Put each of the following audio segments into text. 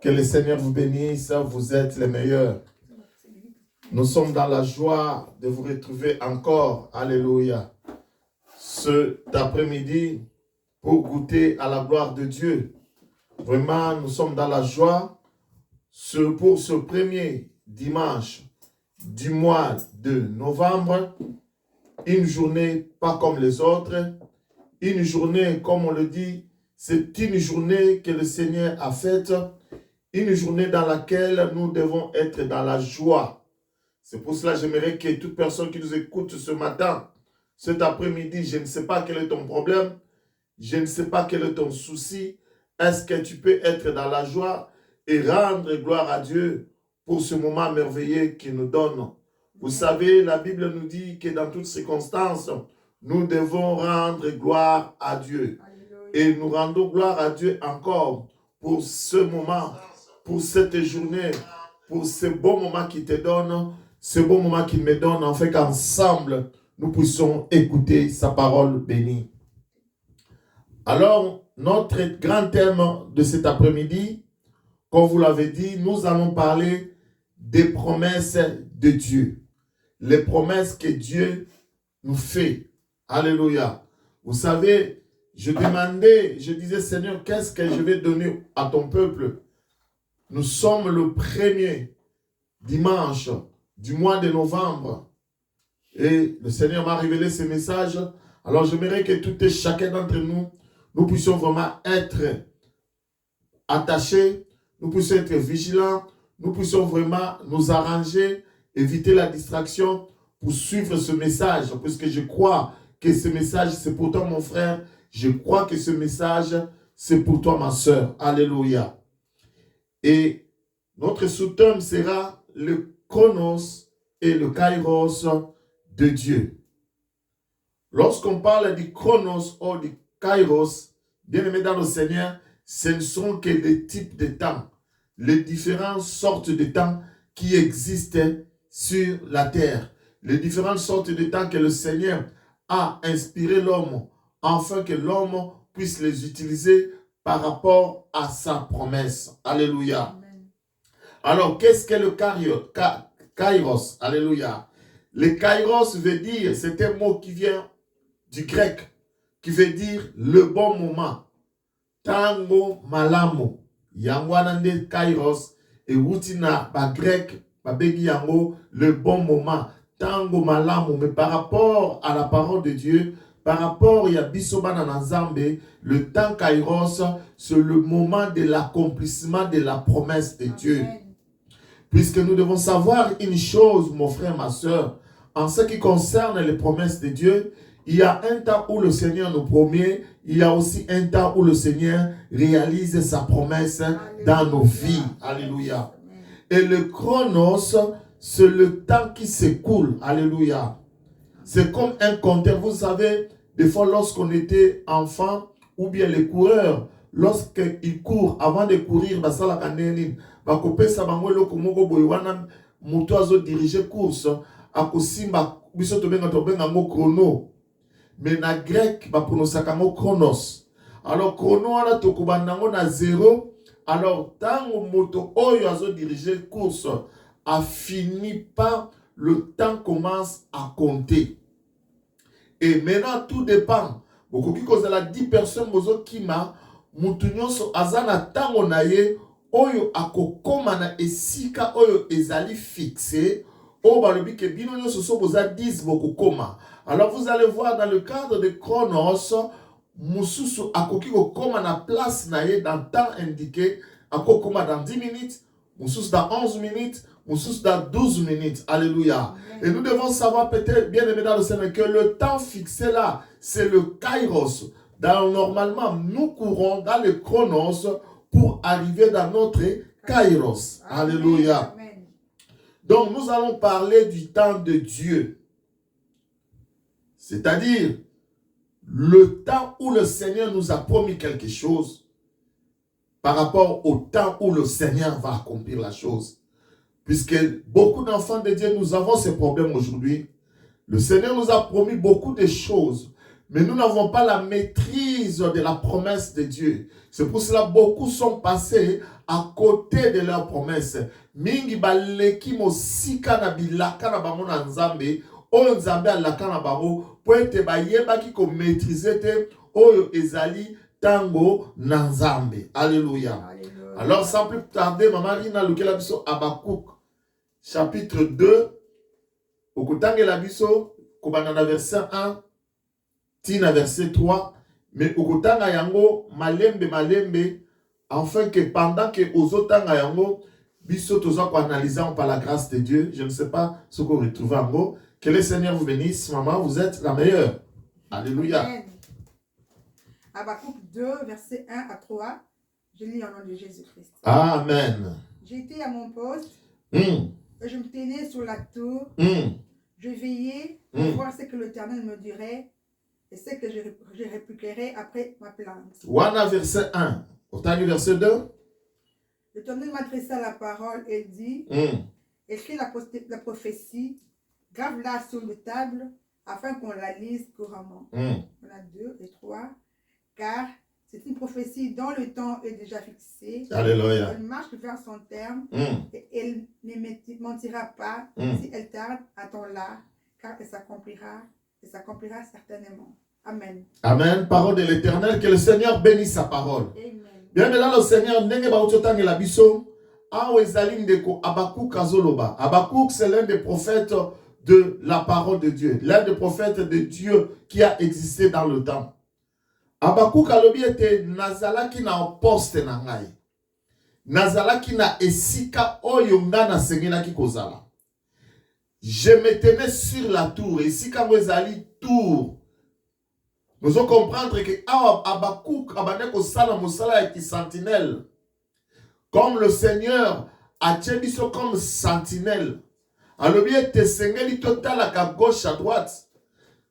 Que le Seigneur vous bénisse, vous êtes les meilleurs. Nous sommes dans la joie de vous retrouver encore, alléluia, cet après-midi pour goûter à la gloire de Dieu. Vraiment, nous sommes dans la joie pour ce premier dimanche du mois de novembre, une journée pas comme les autres, une journée, comme on le dit, c'est une journée que le Seigneur a faite, une journée dans laquelle nous devons être dans la joie. C'est pour cela que j'aimerais que toute personne qui nous écoute ce matin, cet après-midi, je ne sais pas quel est ton problème, je ne sais pas quel est ton souci, est-ce que tu peux être dans la joie et rendre gloire à Dieu pour ce moment merveilleux qu'il nous donne. Vous savez, la Bible nous dit que dans toutes circonstances, nous devons rendre gloire à Dieu. Et nous rendons gloire à Dieu encore pour ce moment, pour cette journée, pour ce bon moment qu'il te donne, ce bon moment qu'il me donne, en fait qu'ensemble, nous puissions écouter sa parole bénie. Alors, notre grand thème de cet après-midi, comme vous l'avez dit, nous allons parler des promesses de Dieu. Les promesses que Dieu nous fait. Alléluia. Vous savez, je disais, Seigneur, qu'est-ce que je vais donner à ton peuple? Nous sommes le premier dimanche du mois de novembre. Et le Seigneur m'a révélé ce message. Alors, j'aimerais que tout et chacun d'entre nous, nous puissions vraiment être attachés, nous puissions être vigilants, nous puissions vraiment nous arranger, éviter la distraction pour suivre ce message. Puisque je crois que ce message, c'est pour toi, mon frère. Je crois que ce message, c'est pour toi, ma soeur. Alléluia. Et notre sous-thème sera le chronos et le kairos de Dieu. Lorsqu'on parle du chronos ou du kairos, bien aimé dans le Seigneur, ce ne sont que des types de temps, les différentes sortes de temps qui existent sur la terre, les différentes sortes de temps que le Seigneur a inspiré l'homme, afin que l'homme puisse les utiliser par rapport à sa promesse. Alléluia. Amen. Alors, qu'est-ce que le kairos? Alléluia. Le kairos veut dire, c'est un mot qui vient du grec, qui veut dire le bon moment. Tango malamu. Yangwanande kairos et wutina ba grec, ba begi yango le bon moment. Tango malamu. Mais par rapport à la parole de Dieu, par rapport à Bisobana Nazambe, le temps kairos, c'est le moment de l'accomplissement de la promesse de Dieu. Puisque nous devons savoir une chose, mon frère, ma soeur, en ce qui concerne les promesses de Dieu, il y a un temps où le Seigneur nous promet, il y a aussi un temps où le Seigneur réalise sa promesse dans nos vies. Alléluia. Et le chronos, c'est le temps qui s'écoule. Alléluia. C'est comme un compteur. Vous savez, des fois lorsqu'on était enfant, ou bien les coureurs, lorsqu'ils courent, avant de courir, diriger course, chrono. Mais na grec, ba pronosaka ngo chronos. Alors chrono ana tokubanango na 0. Alors tango moto oyo azo diriger course a fini pas, le temps commence à compter. Et maintenant tout dépend. Bokoki kozala 10 personnes bozo kima mutu nyonso azana tango na ye oyo akokoma na esika oyo ezali fixé. Alors vous allez voir dans le cadre de Chronos, Mususu akokiko koma na place na ye dans temps indiqué, akokoma dans 10 minutes, Mususu dans 11 minutes, Mususu dans 12 minutes. Alléluia. Et nous devons savoir peut-être, bien aimé dans le Seigneur, que le temps fixé là, c'est le kairos. Normalement, nous courons dans le Chronos pour arriver dans notre kairos. Alléluia. Amen. Donc, nous allons parler du temps de Dieu. C'est-à-dire, le temps où le Seigneur nous a promis quelque chose par rapport au temps où le Seigneur va accomplir la chose. Puisque beaucoup d'enfants de Dieu, nous avons ces problèmes aujourd'hui. Le Seigneur nous a promis beaucoup de choses. Mais nous n'avons pas la maîtrise de la promesse de Dieu. C'est pour cela que beaucoup sont passés à côté de leur promesse. Mingi baleki mosika na bilaka na bango na nzambe, oyo nzambe alaka na bango, po ete bayebaki ko maîtriser te, oyo ezali tango na nzambe. Alléluia. Alors sans plus tarder, Maman Rina lukela biso Habakkuk, chapitre 2, okutangela biso, kobanda verset 1, tina verset 3, mais okutanga yango malembe, afin que pendant que ozotanga yango, biso toza ko analyser par la grâce de Dieu. Je ne sais pas ce qu'on retrouve en gros. Que le Seigneur vous bénisse, maman, vous êtes la meilleure. Alléluia. Amen. Habakkuk 2, verset 1 à 3. Je lis au nom de Jésus-Christ. Amen. J'étais à mon poste, Mm. et je me tenais sur la tour. Mm. Je veillais pour voir ce que l'Éternel me dirait et ce que je répliquerai après ma plainte. Wana verset 1. Autant verset 2. L'Éternel m'adressa la parole et dit, écris la prophétie, grave-la sur la table afin qu'on la lise couramment. Voilà 2 et 3. Car c'est une prophétie dont le temps est déjà fixé. Alléluia. Elle marche vers son terme et elle ne mentira pas. Si elle tarde, attends-la, car elle s'accomplira certainement. Amen. Amen. Parole de l'Éternel. Que le Seigneur bénisse sa parole. Amen. Bien maintenant, le Seigneur, ndenge baototange la biso, awo ezali ndeko Habakkuk azoloba. Habakkuk, c'est l'un des prophètes de la parole de Dieu. L'un des prophètes de Dieu qui a existé dans le temps. Habakkuk alobi ete nazalaki na poste na ngai. Nazalaki na esika oyo nga nasengelaki kozala. Je me tenais sur la tour. Esika ngo ezali tour. Nous allons comprendre que Habakkuk abandonne ko sala mosala ya sentinelle. Comme le Seigneur a tient comme sentinelle. Alobi ete sengeli totala à gauche à droite.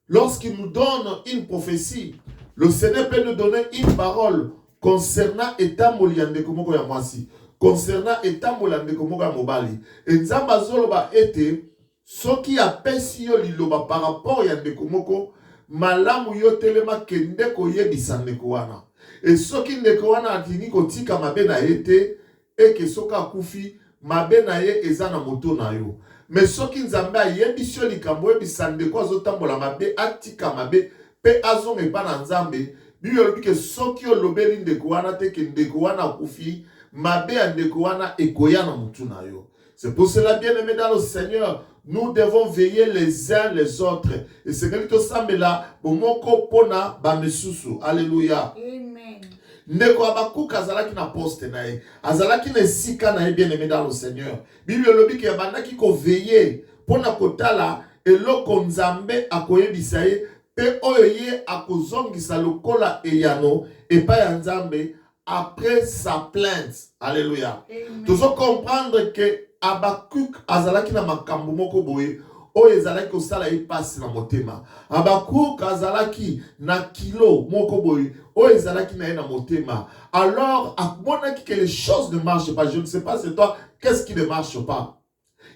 Lorsqu'il nous donne une prophétie, le Seigneur peut nous donner une parole concernant état moliande komoko ya mwasi, concernant état molande komoko ya mobali. Et nzamba zoloba ete soki apesi yo liloba par rapport ya ndeko moko, malamu yo telema kende koyebisa ndeko wana. Et soki ndeko wana atini kotika mabe na ete, eke soka akufi mabe na ye eza na moto na yo. Mais soki nzambe ayebisi yo likambo yebisa ndeko azotambola mabe atika mabe pe azonge pa na nzambe, Bible lobi ke soki olobeli ndeko wana te ke ndeko wana akufi, mabe ya ndeko wana ekoya na mutu na yo. C'est pour cela, bien aimé dans le Seigneur, nous devons veiller les uns les autres. Et c'est que tout ça, mais là, bomoko pona bamesusu. Alléluia. Amen. Ndeko Habakkuk azalaki na poste na ye, azalaki na esika na ye, bien aimé dans le Seigneur. Bible lobi ke bandaki ko veiller pona kotala eloko nzambe akoyebisa ye pe oyo ye akozongisa lokola eyano epa ya nzambe après sa plainte. Alléluia. Tu dois comprendre que Habakkuk azalaki na makambo moko boye oyo ezalaki kosala ye pasi na motema. Habakkuk azalaki na kilo moko boye oyo ezalaki na ye na motema. Alors amonaki que les choses ne marchent pas. Je ne sais pas c'est toi, qu'est-ce qui ne marche pas?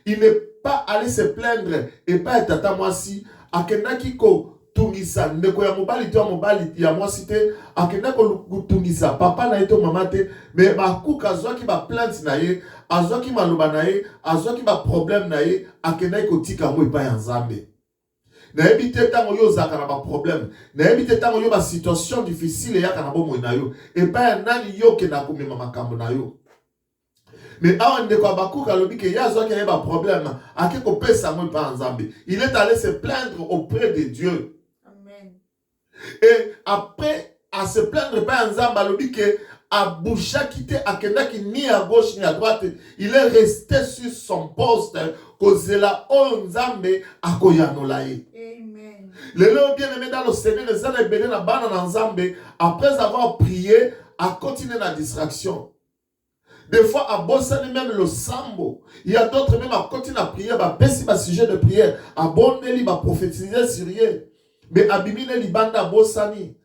Il n'est pas allé se plaindre et pas tata mwasi akendaki ko tungisa ndeko ya mobali to mobali ya mwasi te akenda ko tungisa papa na eto mama te, mais Habakkuk azwaki ba plainte na ye, azwaki maloba na ye, azwaki ba problème na ye, akenda ko tika ngo epa ya nzambe. Na ebite tango yo zaka na ba problème, na ebite tango yo ba situation difficile ya kana bomo na yo, epa ya nani yo ke na komema makambo na yo. Mais awa ndeko Habakkuk alobi ke ya azwaki na ba problème, ake ko pesa ngo epa ya nzambe. Il est allé se plaindre auprès de Dieu. Et après, à se plaindre par Nzamba, alobi que Aboucha quitté Akendaki ni à gauche ni à droite, il est resté sur son poste, kozela o Nzambe akoyanolaye. Amen. Le lieu bien aimé dans le Seigneur, les années bénis na bana na Nzambe, après avoir prié, a continué la distraction. Des fois, à Bossani, même le sambo. Il y a d'autres même à continuer à prier, à baisser ma sujet de prière, à bonner, à prophétiser sur rien. Mais abimine libanda Bossani.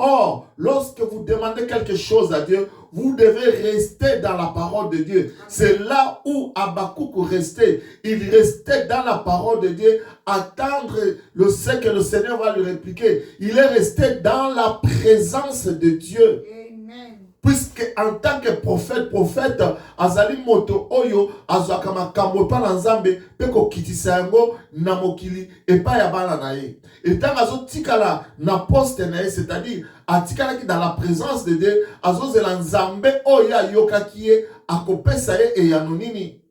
Or, lorsque vous demandez quelque chose à Dieu, vous devez rester dans la parole de Dieu. C'est là où Habakkuk restait. Il restait dans la parole de Dieu, attendre ce que le Seigneur va lui répliquer. Il est resté dans la présence de Dieu. Amen. Puisque en tant que prophète, azali moto oyo azwaka makambo pa na Nzambe pe ko kitisa yango na mokili epa ya bana na ye. Et tant azo tikala na poste na ye, c'est-à-dire atikala ki dans la présence de Dieu, azo zela Nzambe oya yokaki ye akopesa ye e yanonini.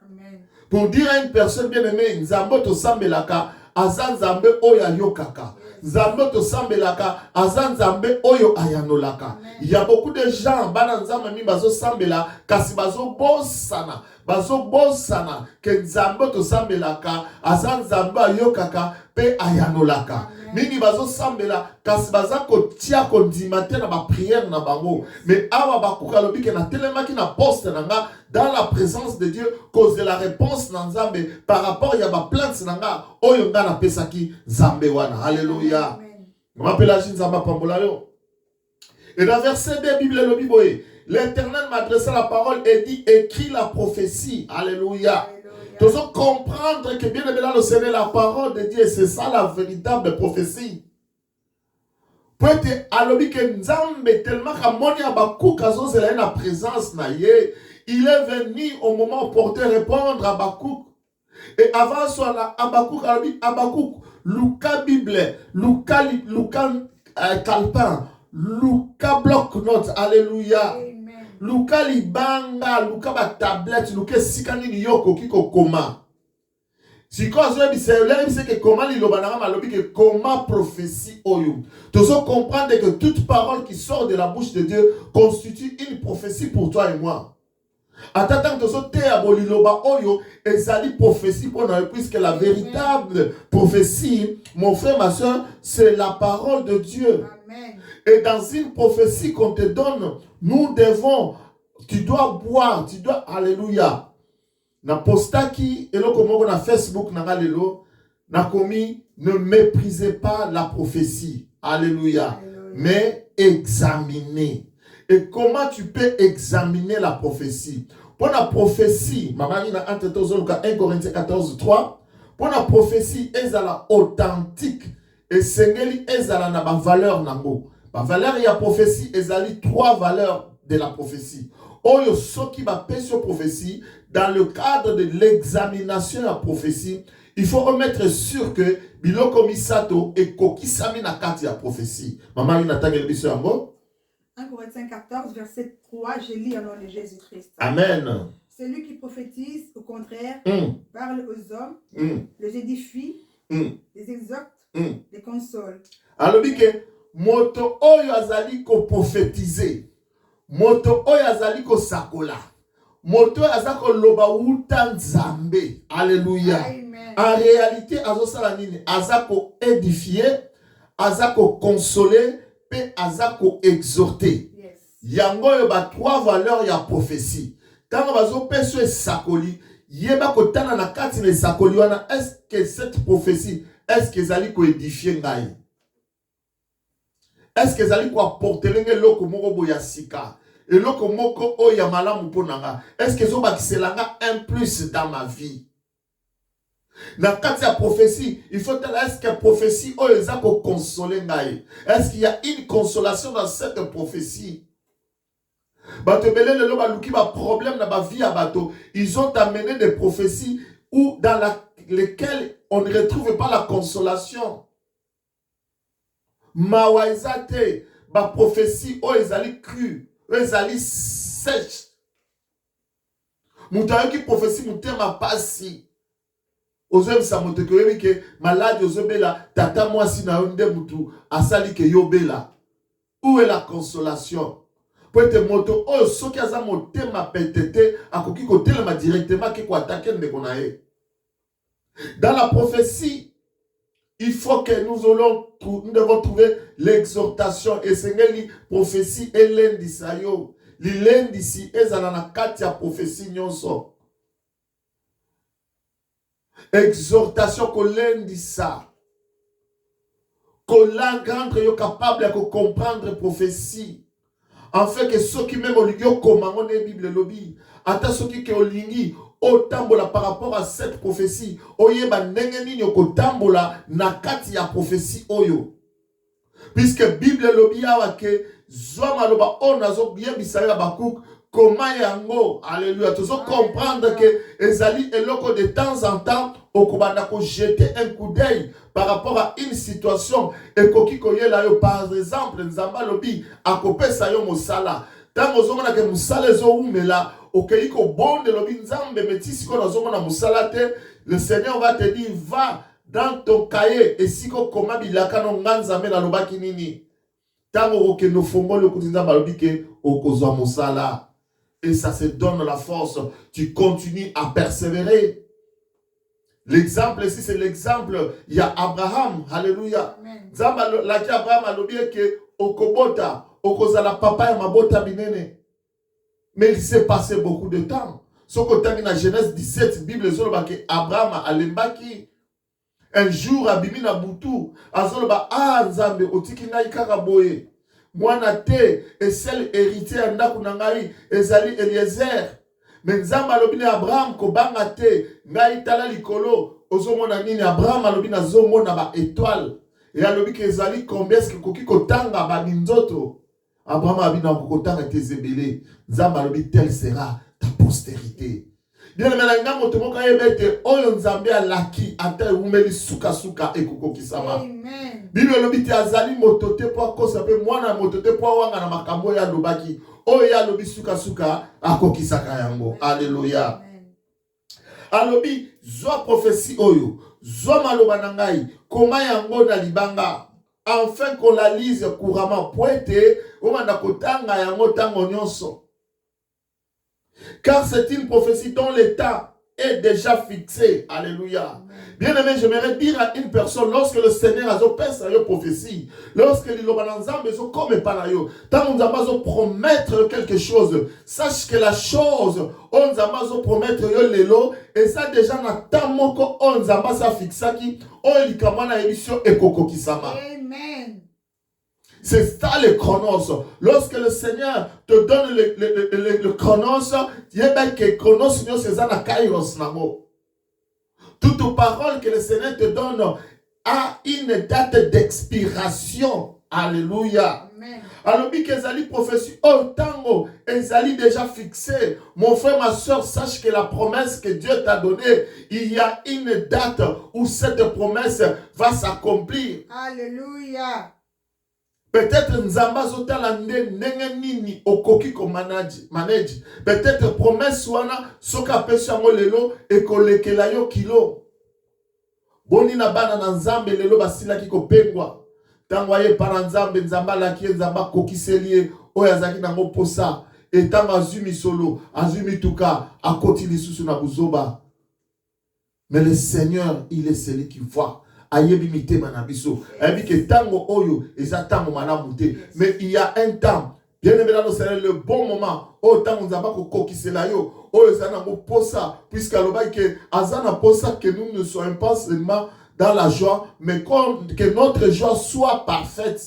Amen. Pour dire à une personne bien aimée, Nzambe to sambelaka aza Nzambe oya yokaka. Nzambe to sambelaka aza Nzambe oyo ayanolaka. Il y a beaucoup de gens bana Nzambe mi bazo sambela kasi bazo bosana ke Nzambe to sambelaka aza Nzambe ayokaka pe ayanolaka. Mingi bazo sambela kasi baza kotia kondima te na ba prière na bango. Mais awa bakuka lobi ke na telemaki na poste nanga dans la présence de Dieu, cause de la réponse na Nzambe par rapport ya ba plainte nanga oyo nga na pesaki Nzambe wana. Alléluia. M'appelle Nzamba pambola yo. Et dans verset 2, Bible le Bible, l'Éternel m'adressa la parole et dit, écris la prophétie. Alléluia. Tu dois comprendre que bien évidemment le Seigneur, la parole de Dieu, c'est ça la véritable prophétie. Peut-être alobi que Nzambe tellement kamoni Habakkuk azozela na présence na ye, il est venu au moment opportun répondre à Habakkuk. Et avant ça, Habakkuk alobi Habakkuk, Luka Bible, Luka Calpin, Luka bloc-notes, alléluia. Amen. Luka libanga, Luka ba tablette, Luka sikani ni yoko kiko koma. Si quand je dis que comment l'ilobana malobi que comment prophétie oyo. Tu dois comprendre que toute parole qui sort de la bouche de Dieu constitue une prophétie pour toi et moi. Attends que ce te aboliloba oyo ezali prophétie pour nous, puisque la véritable prophétie, mon frère, ma soeur, c'est la parole de Dieu. Amen. Et dans une prophétie qu'on te donne, nous devons, tu dois boire, tu dois, alléluia. Na postaki, et là comme on a Facebook, na lelo, na komi, ne méprisez pas la prophétie. Alléluia. Mais examinez. Et comment tu peux examiner la prophétie? Pour la prophétie, maman, il y a 1 Corinthiens 14, 3. Pour la prophétie, elle est authentique. Et sengeli, elle a na valeur nango. La valeur, il y a prophétie, elle a 3 valeurs de la prophétie. Oyo, ce qui va payer sur prophétie, dans le cadre de l'examination de la prophétie, il faut remettre sûr que biloko misato et kokisami na kati ya prophétie. Maman, il a tangé le biso yango. 1 Corinthiens 14, verset 3, je lis au nom de Jésus-Christ. Amen. Celui qui prophétise, au contraire, parle aux hommes, les édifie, les exhorte, les console. Alors, dit que moto oyo azali ko prophétiser, moto oyo azali ko sakola, moto azali ko loba uta Nzambe. Alléluia. Amen. En réalité, azosala nini? Azako édifier, azako consoler, pe azako exhorter. Yes. Yango yo ba 3 valeurs ya prophétie. Tango bazo peso esakoli, yeba kotana na kati na esakoli wana, est-ce que cette prophétie, est-ce que zali ko édifier ngai? Est-ce que zali ko apporter loko moko boya sika? Et loko moko o ya malamu ponanga? Est-ce que zo bakiselanga un plus dans ma vie? Dans le cadre de la prophétie, il faut dire, est-ce que la prophétie est consoler? Est-ce qu'il y a une consolation dans cette prophétie? Ils ont amené des prophéties dans lesquelles on ne retrouve pas la consolation. Mawaizate, la prophétie, ils allaient cru, ils allaient sèche. Moutayo qui prophétie, moutayo ma passi. Ozem samote que malade ozobela tata moi si na onde mutu asali ke yobela. Où est la consolation? Pour te moto o soki aza motema petete akoki kotelema directement ki ko attaquer ndeko na ye. Dans la prophétie, il faut que nous devons trouver l'exhortation et sengeli prophétie et lundi sayo. Li lundi si ezala na kati ya prophétie nyonso. Exhortation que lundi ça. kola rendre yo capable de comprendre prophétie. En fait que ceux qui même olingi komango na Bible lobi, ata ceux qui olingi otambola par rapport à cette prophétie, oyeba ndenge nini okotambola na kati ya prophétie oyo. Puisque Bible lobi awa ke zoma loba onazo bien bisaya bakuk comment yango, alléluia, tu dois comprendre que ezali eloko de temps en temps okobanda ko jeter un coup d'œil par rapport à une situation et koki koyela yo par exemple nzamba lobi akopesa yo mosala tango zomona ke musala zo umela okei ko bonde lobi nzambe metisi ko nazomona musala te, le Seigneur va te dire va dans ton cahier et si ko koma bilaka no nganzambe na lobaki nini tango ke no fongolo ko nzamba lobi ke okozwa musala. Et ça se donne la force. Tu continues à persévérer. L'exemple ici, c'est l'exemple. Il y a Abraham. Alléluia. Zamba la ki Abraham a l'objet que okobota, okozala papa ya mabota binene. Mais il s'est passé beaucoup de temps. Ce côté dans Genèse 17, Bible zoloba que Abraham a lembaki. Un jour abimi na butu, azoloba nzambe otiki ngai kaka boye. Mwana te et seul héritier andako na ngai ezali Eliezer. Mais nzamba alobi Abraham ko banga te ngai tala likolo ozomona nini. Abraham alobi nazomona ba étoile et alobi ke ezali combien est-ce que koki kotanga ba ninzoto. Abraham abi na kokotanga te zebele. Nzamba alobi tel sera ta postérité. Bien aimé na ngambo to moka yebete oyo nzambe alaki ata umeli suka suka ekoko kisama. Amen. Bible lobi te azali motote po akosa pe mwana motote po wanga na makambo ya lobaki oyo ya lobi suka suka akokisaka yango. Alléluia. Alobi zwa prophétie oyo zwa maloba na ngai koma yango na libanga afin qu'on la lise couramment poete omanda kotanga yango tango nyonso. Car c'est une prophétie dont l'état est déjà fixé. Alléluia. Bien aimé, j'aimerais dire à une personne, lorsque le Seigneur a fait une prophétie, lorsque il a comme panayo, tant on a promettre quelque chose, sache que la chose, on a promettre l'élo, et ça déjà n'a tant moko on a fixé qui, on a kamana émission et koko kisama. Amen. C'est ça le chronos. Lorsque le Seigneur te donne le chronos, il y a bien que chronos, c'est ça la kairos namo. Toute parole que le Seigneur te donne a une date d'expiration. Alléluia. Amen. Alors, que ezali prophétie, oh tango, ezali déjà fixé. Mon frère, ma soeur, sache que la promesse que Dieu t'a donnée, il y a une date où cette promesse va s'accomplir. Alléluia. Peut-être nzamba zotala ndenge nini okoki ko manage. Peut-être promesse wana soka pesa yango lelo ekolekela yo kilo. Boni na bana na nzambe lelo basilaki kopengwa. Tango aye para nzambe nzamba laki nzamba kokiseli oyo azaki nango posa. Et tango azumi solo, azumi tuka akoti lisusu na buzoba. Mais le Seigneur, il est celui qui voit. Ayebi mitema na biso. Ayebi ke tango oyo eza tango malamu te. Mais il y a un temps. Bien aimé dans le bon moment. Oh tango nzamba ko kokisela yo. Oh ezana mo posa puisque aloba ke azana posa que nous ne soyons pas seulement dans la joie, mais que notre joie soit parfaite.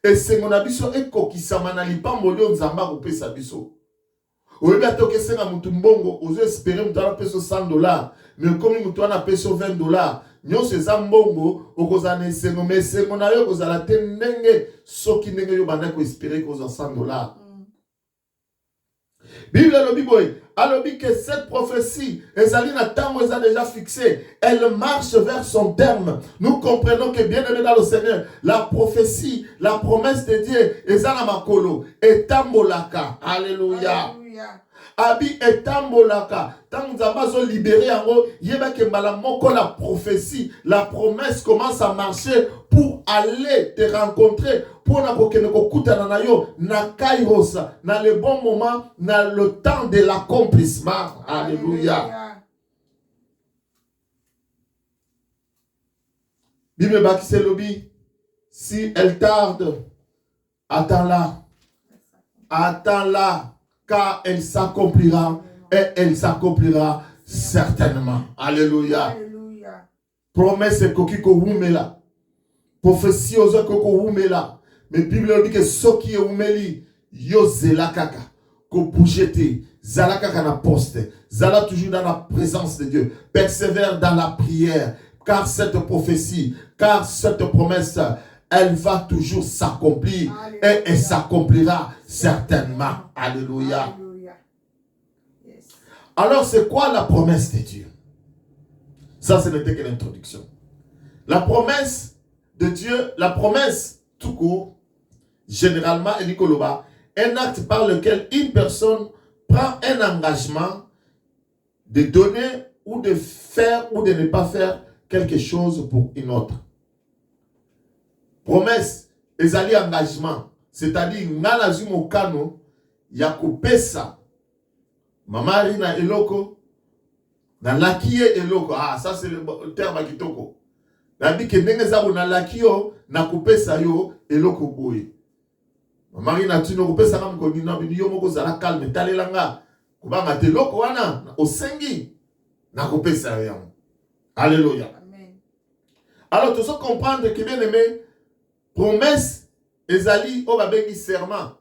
Et c'est mon abiso e kokisama na lipambolio nzamba ko pesa biso. Oyebi atoke senga mutu mbongo ozo espérer mutu ana peso $100. Mais comme mutu ana peso $20. Nyonso eza mbongo okozana esengo mais esengo na yo kozala te ndenge soki ndenge yo banda ko espérer kozwa $100. Bible alobi boy alobi que cette prophétie ezali na tango eza déjà fixée, elle marche vers son terme. Nous comprenons que bien aimé dans le Seigneur, la prophétie, la promesse de Dieu eza na makolo etambolaka. Alléluia. Abi etambolaka. Tant nous avons libéré yango, yeba ke mbala moko la prophétie, la promesse commence à marcher pour aller te rencontrer, pour na kokene kokutana na yo na kairos, na le bon moment, na le temps de l'accomplissement. Alléluia. Bible bakise lobi, si elle tarde, attends-la. Attends-la. Car elle s'accomplira et elle s'accomplira certainement. Alléluia. Alléluia. Promesse kokiko wumela. prophétie aux koko umela. Mais Bible dit que ce qui est umeli, yo zela kaka, ko bougete, zala kaka na poste, zala toujours dans la présence de Dieu, persévère dans la prière, car cette prophétie, car cette promesse, elle va toujours s'accomplir et elle s'accomplira certainement. Alléluia. Alléluia. Yes. Alors, c'est quoi la promesse de Dieu? Ça, ce n'était que l'introduction. La promesse de Dieu, la promesse tout court, généralement, un acte par lequel une personne prend un engagement de donner ou de faire ou de ne pas faire quelque chose pour une autre. Promesse, ezali engagement, c'est-à-dire ngala zumo kano ya kopesa mamari na eloko na lakiye eloko. Ah, ça c'est le terme kitoko. Na bi ke ndenge za na lakiyo na kopesa yo eloko boye. Mamari na tino kopesa kam ko nina bi yo moko zala calme talelanga kubanga te eloko wana osengi na kopesa yo. Alléluia. Amen. Alors tu dois comprendre que bien aimé, promesse ezali o babengi serment.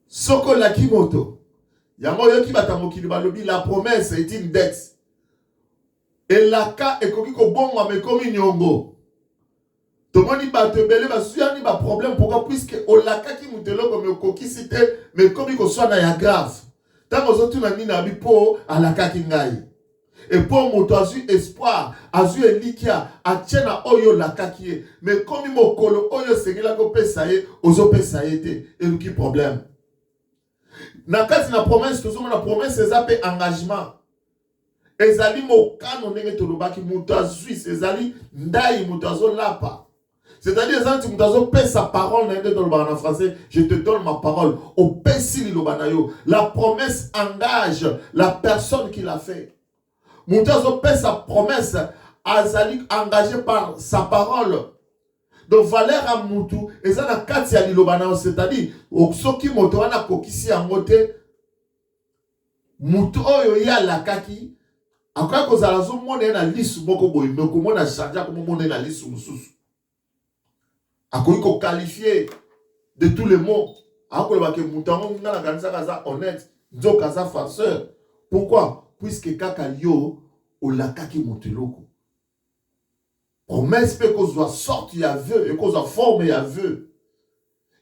Soko la kimoto. Yango yo ki batamokili balobi la promesse est une dette. Et la ka ekoki ko bongo me komi nyongo. Tomoni bato belé basuyani ba problème pourquoi puisque o la ka ki mutelo comme okoki cité mais komi ko swana ya grave. Tango zotu na nina bipo ala ka ki ngai. Et pour moto azu espoir, azu elikia, atiena oyo lakakie. Mais comme mokolo oyo sengela ko pesa ye, ozo pesa ye te. Et le qui problème. Na kati na promesse, tout na promesse ezapé engagement. Ezali mokano ndenge tolobaki moto azu, ezali ndai moto azo lapa. C'est-à-dire, si tu as sa parole en français, je te donne ma parole. La promesse engage la personne qui l'a fait. Moutazo paie sa promesse, azali engagé par sa parole. Donc valeur à Moutou, et ça na kati ya lilobana, c'est-à-dire, soki moto wana kokisi ya mote, Moutou oyo ya lakaki, akwa kozala zo mone na lisu moko boy, mais ko mona charger ko mone na lisu mususu. Akoki ko qualifier de tous les mots. Ako ba ke mutango ngala kanisa kaza honnête, nzo kaza farceur. Pourquoi? Puisque kaka yo o lakaki moteloko. Promesse peut qu'on soit sorti à vœu et qu'on soit formé à vœu.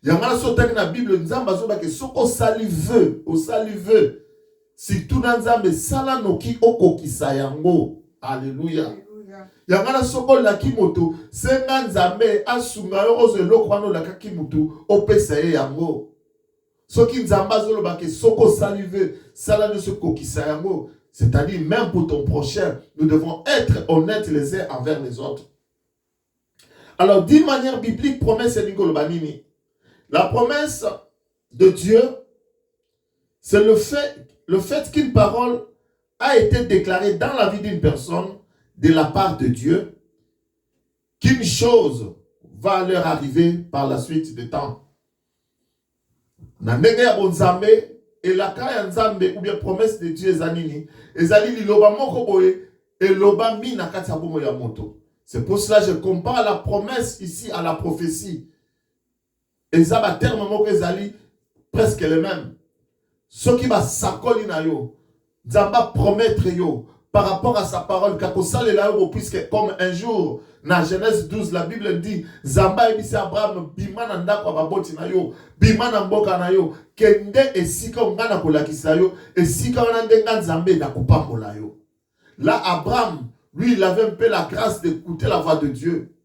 Yamana sotaki na Bible nzamba zo ba ke soko sali vœu, o sali vœu. Si tout dans nzambe sala noki okokisa yango. Alléluia. Yangana soko laki moto senga nzambe asunga yo ozeloko wana lakaki moto opesa ye yango. Soki nzamba zoloba ke soko salive sala ne se kokisa yango. C'est-à-dire, même pour ton prochain, nous devons être honnêtes les uns envers les autres. Alors, d'une manière biblique, promesse est Nicolobanini. La promesse de Dieu, c'est le fait qu'une parole a été déclarée dans la vie d'une personne de la part de Dieu, qu'une chose va leur arriver par la suite du temps. Nandenge ya bonzambe, et la kaya nzambe ou bien promesse de Dieu zanini, ezali liloba moko boye, et loba mi na kati ya bomo ya moto. C'est pour cela que je compare la promesse ici à la prophétie. Ezaba terme moko ezali presque les mêmes. Ce qui va sakoli na yo, nzamba promettre yo par rapport à sa parole, puisque comme un jour, dans Genèse 12, la Bible dit, Zamba ebisi Abraham, bimana ndako ababoti na yo, bimana mboka na yo, kende esika ngana kolakisa yo, esika wana ndenga nzambe na kupambola yo. Là, Abraham, lui, il avait un peu la grâce d'écouter la voix de Dieu.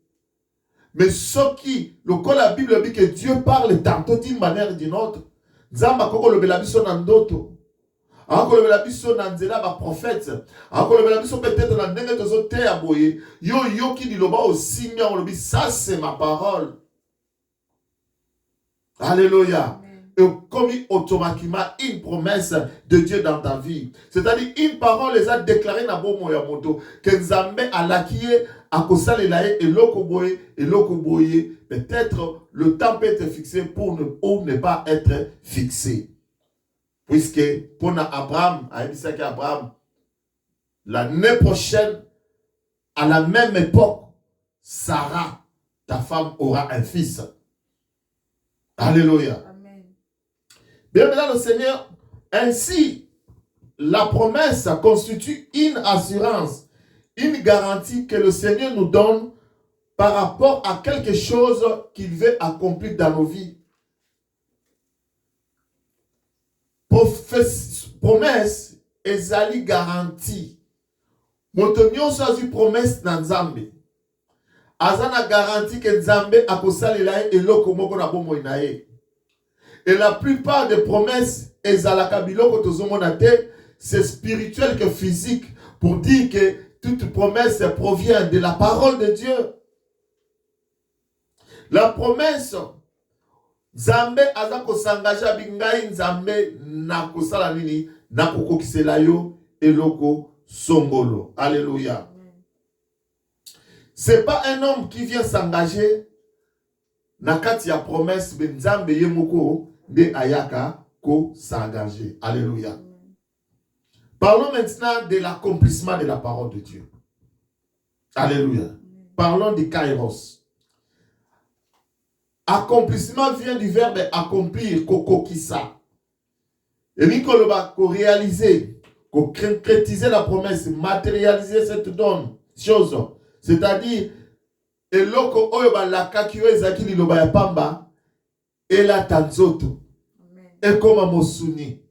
Mais ce qui, la Bible dit que Dieu parle tantôt d'une manière ou d'une autre, Zamba koko le belabiso nandoto. Ako le biso na nzela ba prophète. Ako le biso peut-être na ndenge tozo te aboye. Yo ki diloba aussi mia on le dit ça c'est ma parole. Alléluia. Et comme automatiquement une promesse de Dieu dans ta vie. C'est-à-dire une parole les a déclaré na bomo ya moto que Nzambe alakiye akosale lae eloko boye peut-être le temps peut être fixé pour ne pas être fixé. Puisque pour Abraham, Abraham, l'année prochaine, à la même époque, Sarah, ta femme aura un fils. Alléluia. Amen. Bien maintenant, le Seigneur, ainsi, la promesse constitue une assurance, une garantie que le Seigneur nous donne par rapport à quelque chose qu'il veut accomplir dans nos vies. Promesse ezali garantie. Moto nyonso azwi promesse na Nzambe. Azana garantie que Nzambe akosalela ye eloko moko na bomoi na ye. Et la plupart des promesses ezalaka biloko tozomona te, c'est spirituel que physique, pour dire que toute promesse provient de la parole de Dieu. La promesse, Nzambe azako s'engager bingai Nzambe na kosala nini na kokokisela yo eloko songolo. Alléluia. C'est pas un homme qui vient s'engager na kati ya promesse be Nzambe yemoko de ayaka ko s'engager. Alléluia. Parlons maintenant de l'accomplissement de la parole de Dieu. Alléluia. Parlons du kairos. Accomplissement vient du verbe accomplir, kokokisa. Et ni koloba, ko réaliser, ko concrétiser la promesse, matérialiser cette donne, chose. C'est-à-dire, eloko oyo ba lakaki yo ezaki liloba ya pamba, ela tanzoto. Et comme mosuni.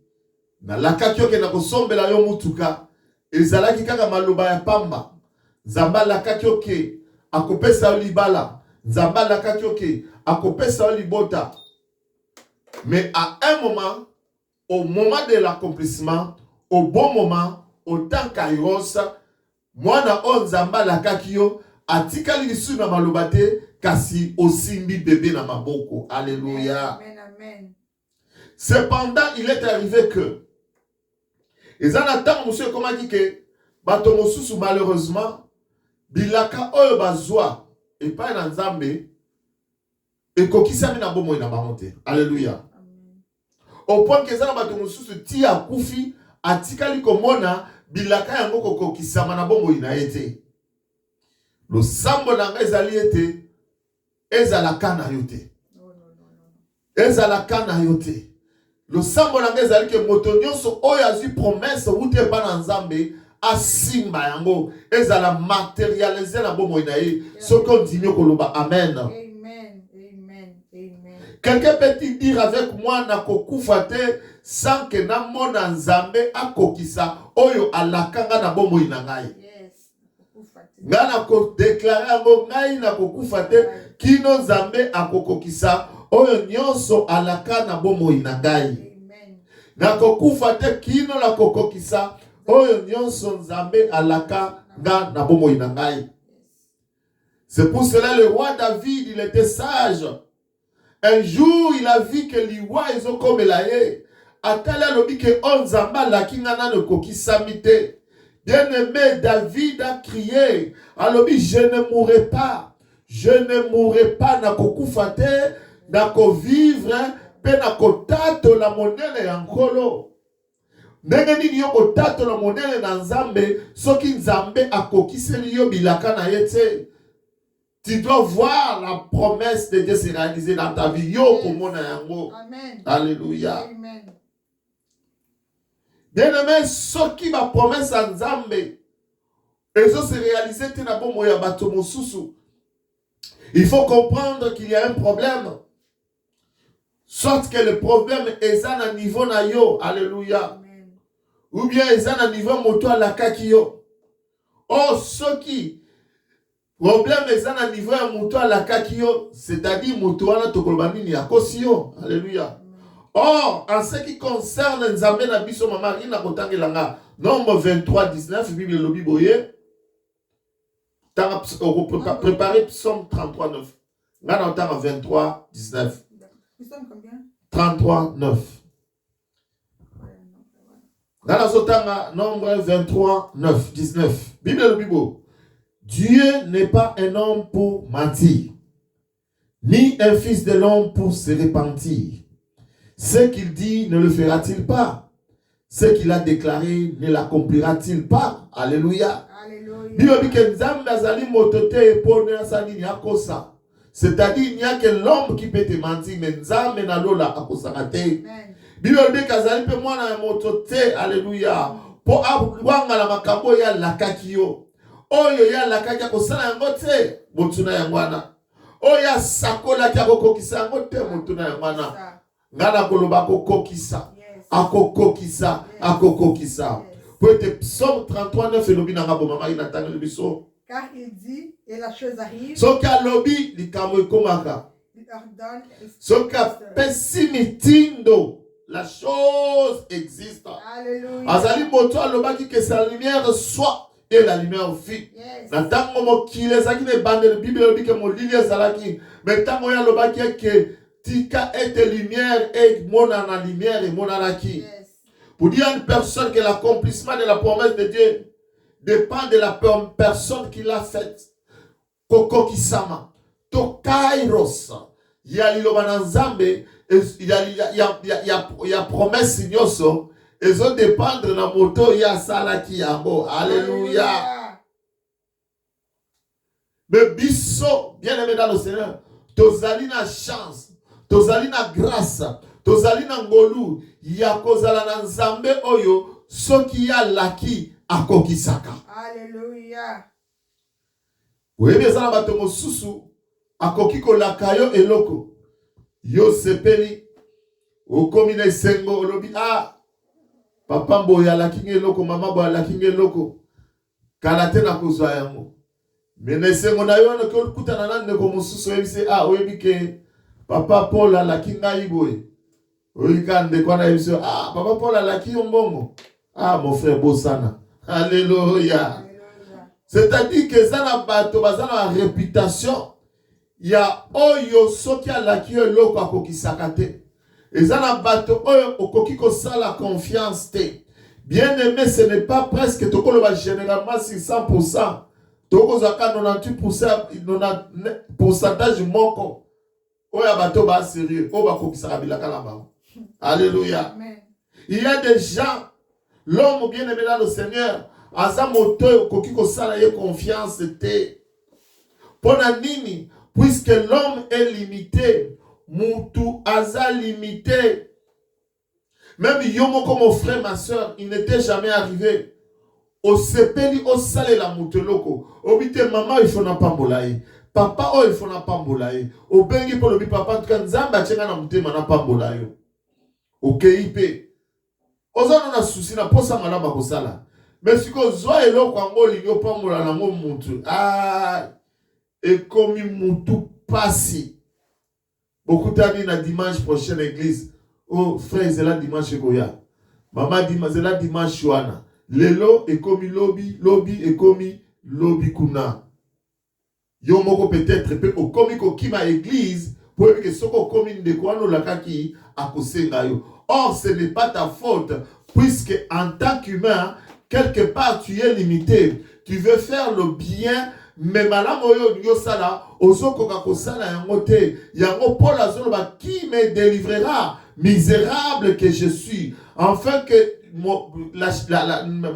Na lakaki yo ke na kosombela yo mutuka, ezalaki kaka maloba ya pamba. Zamba lakaki yo ke akopesa yo libala. Zamba lakaki yo ke akopesa libota. Mais à un moment, au moment de l'accomplissement, au bon moment, au temps kairos, mwana on zamba lakaki yo atikali lisu na malobate kasi osimbi bébé na maboko. Alléluia. Amen, amen. Cependant, il est arrivé que et ça n'attend monsieur comment dit que bato mosusu malheureusement bilaka oyo bazwa et pas dans Nzambe et kokisami na bomo ina bamonte. Alléluia. Au point que ça bato mosusu ti akufi atikali komona bilaka yango kokisama na bomo ina ete. Le sambo nanga ezali ete ezalaka na yote. Ezalaka na yote. Le sambo nanga ezali ke moto nyonso oyo azwi promesse ute ba na Nzambe asimba yango ezala matérialiser na bomo ina ye. Soko ndimyo koloba amen. Amen. Amen. Amen. Quelqu'un peut-il dire avec moi na kokufa te sans que na mona Nzambe akokisa oyo alakanga na bomo ina ngai. Ngana ko déclarer ngo ngai na kokufa te kino Nzambe akokokisa oyo nyonso alaka na bomo ina ngai. Na kokufa te kino la kokokisa oyo nyonso Nzambe alaka nga na bomo ina ngai. C'est pour cela le roi David, il était sage. Un jour, il a vu que les rois, ils ont comme l'aïe. Atala lobi que on Nzamba la kingana ne kokisamite. Bien-aimé, David a crié. Alobi, je ne mourrai pas. Je ne mourrai pas na kokufate, na ko vivre, pe na ko tato la monene yankolo. Ndenge nini yo ko tato la monene na Nzambe, soki Nzambe akokiseli yo bilaka na yete. Tu dois voir la promesse de Dieu se réaliser dans ta vie. Yo komona yango. Amen. Alléluia. Amen. Bien-aimé, ce qui ma promesse à Nzambe, et ça se réaliser te na bomo ya bato mosusu. Il faut comprendre qu'il y a un problème. Soit que le problème est à niveau na yo. Alléluia. Amen. Ou bien est à niveau moto à la kakio. Oh, ce qui problème est à niveau ya moto à la kakio, c'est-à-dire moto à la tokolbanini ya kosio. Alléluia. Or, en ce qui concerne Nzambe na biso mama ina kotangelanga nombre 23 19 Bible lobi boye tanga préparer psaume 33 9. Ngana tanga 23 19. Psaume combien? 33 9. Ngana sotanga nombre 23 9 19. Bible lobi bo. Dieu n'est pas un homme pour mentir, ni un fils de l'homme pour se repentir. Ce qu'il dit ne le fera-t-il pas? Ce qu'il a déclaré ne l'accomplira-t-il pas? Alléluia. Alléluia. C'est-à-dire, il n'y a que l'homme qui peut te mentir, mais Nzambe na lola akosakate. Bible dit kazali pe mwana ya moto te, alléluia. Po abwanga la makambo ya lakaki yo. Oyo ya lakaki akosala yango te, motuna yangwana. Oya sakola ki akokokisa yango te, motuna yangwana. Ngana koloba kokokisa. Akokokisa, akokokisa. Pour être psaume 33, 9, elobi nanga bo mama inatanga lebiso. Car il dit, et la chose arrive. Soka lobi likamwe komaka. Il ordonne. Soka pessimitindo. La chose existe. Alléluia. Azali moto alobaki que sa lumière soit et la lumière fit. Natango mo kile zaki ne bande de Bible lobi que mo lilie zalaki. Mais tango ya lobaki que tika ete lumière et mona na lumière et mona na ki. Pour dire à une personne que l'accomplissement de la promesse de Dieu dépend de la personne qui l'a faite. Koko kisama. To kairos. Yali lobana nzambe. Il y a promesse signoso. Ils ont dépendre na moto ya salaki yango. Alléluia. Mais biso, bien aimé dans le Seigneur, tozali na chance, tozali na grâce, tozali na ngolu, ya kozala na nzambe oyo, soki ya laki akokisaka. Alléluia. Oui, mais ça na bato mosusu akoki kolaka yo eloko. Yo sepeli okomi na esengo olobi papa mboya alaki eloko, mama boya alaki eloko, kala te na kozwa yango. Mais na esengo na yo no kutana na ndeko mosusu oyebise oyebi ke papa Paul alaki ngai boye. Oyika ndeko na yebise papa Paul alaki yo mbongo. Mon frère bosana. Alléluia. C'est-à-dire que ça na bato bazana la réputation. Ya oyo soki alaki yo eloko akokisaka te. Ezana bato oyo okoki kosala confiance te. Bien aimé, ce n'est pas presque tokoloba généralement sur 100%. Tokozaka 98% pourcentage moko. Oya bato ba sérieux, o ba kokisaka bilaka la ba. Alléluia. Il y a des gens, l'homme bien aimé dans le Seigneur, aza moto okoki kosala ye confiance te. Pona nini? Puisque l'homme est limité, Moutou Aza limité. Même Yomo comme mon frère, ma soeur, il n'était jamais arrivé. Au sepeli, au salé la mouteloko. Au bite maman, il faut n'a pas mbolaye. Papa, il faut n'a pas mbolaye. Au bengi pour le papa, en tout cas, nzamba tchenga na mouté, n'a pas mbolaye. Au KIP. Oza non a souci, na posa malaba kosala. Mais si ko zoa elo kwa ngoli, yo pa mbola na mo moutou. Et comme moutou passi. Beaucoup d'années na dimanche prochain église. Oh frère, c'est la dimanche goya. Maman dit c'est la dimanche chouana. Lelo et comme lobby et comme lobby kuna. Yo moko peut-être peut au komi ko kima église pour que soko komi de quoi no lakaki akosenga yo. Or ce n'est pas ta faute puisque en tant qu'humain quelque part tu es limité. Tu veux faire le bien. Mais madame oyo yosala ozoko kakosala yango te yango Paul azoloba qui me délivrera misérable que je suis afin que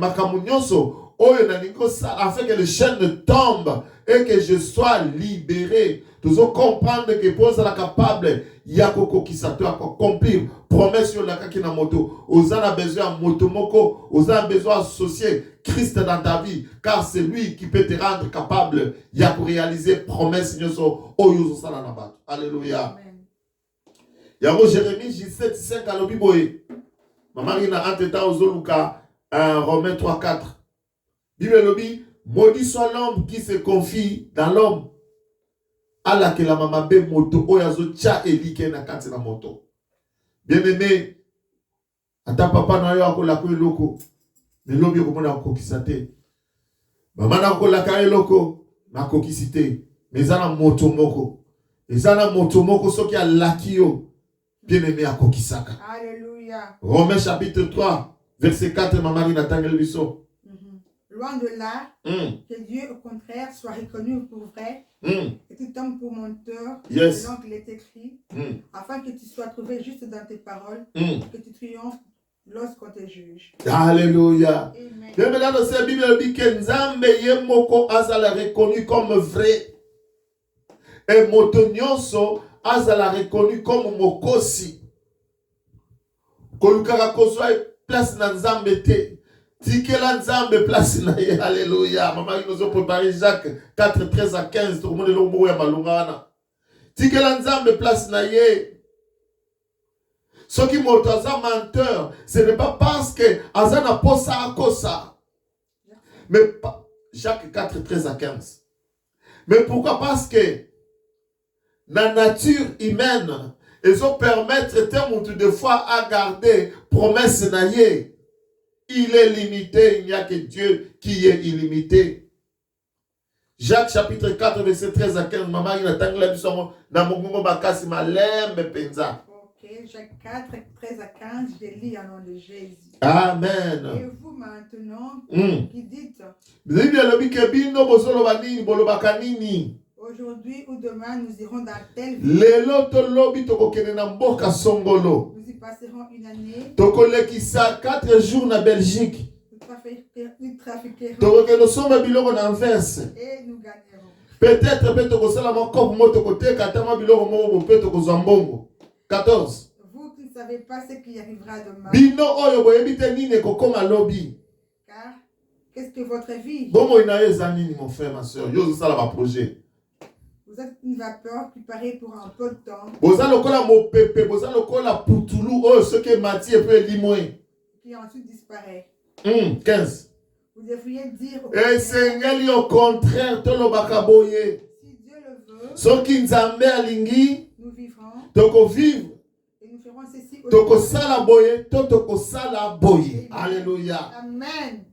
makamunyoso oyo nanikosa afin que le chaîne tombe et que je sois libéré. Nous allons comprendre que Paul est capable yakoko kisato accomplir promesse sur la kakina moto. Ozana besoin moto moko, ozana besoin associer Christ dans ta vie, car c'est lui qui peut te rendre capable de réaliser promesse nyoso oyo sala na bato. Alléluia. Yamo Jérémie 17:5 à l'obiboé. Maman ina anteta ozoluka Romains 3:4. Bible lobi maudit soit l'homme qui se confie dans l'homme. Ala ke la mama be moto oyazo cha elike na kati na moto. Bien aimé, ata papa na yo akola ko eloko. Mais lobi komona kokisate. Mama na kola ka eloko na kokisite. Mais zana moto moko. Ezana moto moko soki alaki yo. Bien aimé akokisaka. Alléluia. Romains chapitre 3 verset 4 mama ina tangel biso. Loin de là, que Dieu au contraire soit reconnu pour vrai et tout homme pour menteur, selon qu'il est écrit, afin que tu sois trouvé juste dans tes paroles, que tu triomphes lorsqu'on te juge. Alléluia. Bien maintenant, dans cette Bible dit que Nzambe yemoko azala reconnu comme vrai Et Motonyoso azala reconnu comme Mokosi. Kolukaka kozwa place na Nzambe te. Tikela Nzambe place na ye. Alléluia. Maman qui nous a préparé Jacques 4, 13 à 15. Tout le monde est là ya malungana. Tikela Nzambe place na ye. Ceux qui moto aza menteur, ce n'est pas parce que azana posa akosa. Mais Jacques 4, 13 à 15. Mais pourquoi? Parce que la nature humaine, ils ont permettre des fois à garder promesse naïe. Il est limité, il n'y a que Dieu qui est illimité. Jacques chapitre 4, verset 13 à 15. Maman, il a tant la mission dans mon moment bakasi malembe penza. Ok, Jacques 4, 13 à 15, je lis au nom de Jésus. Amen. Et vous maintenant, qui dites, aujourd'hui ou demain, nous irons dans telle ville. Nous y passerons une année. 4 jours en Belgique. Nous trafiquerons. Et nous gagnerons. Peut-être que 14. Vous qui ne savez pas ce qui arrivera demain. Car qu'est-ce que votre vie? Mon frère, ma soeur, projet. Vous êtes une vapeur qui paraît pour un peu de temps. Qui ensuite disparaît. 15. Vous devriez dire et Seigneur, au contraire, si Dieu le veut, nous vivrons. Et nous ferons ceci aussi. Alléluia. Amen.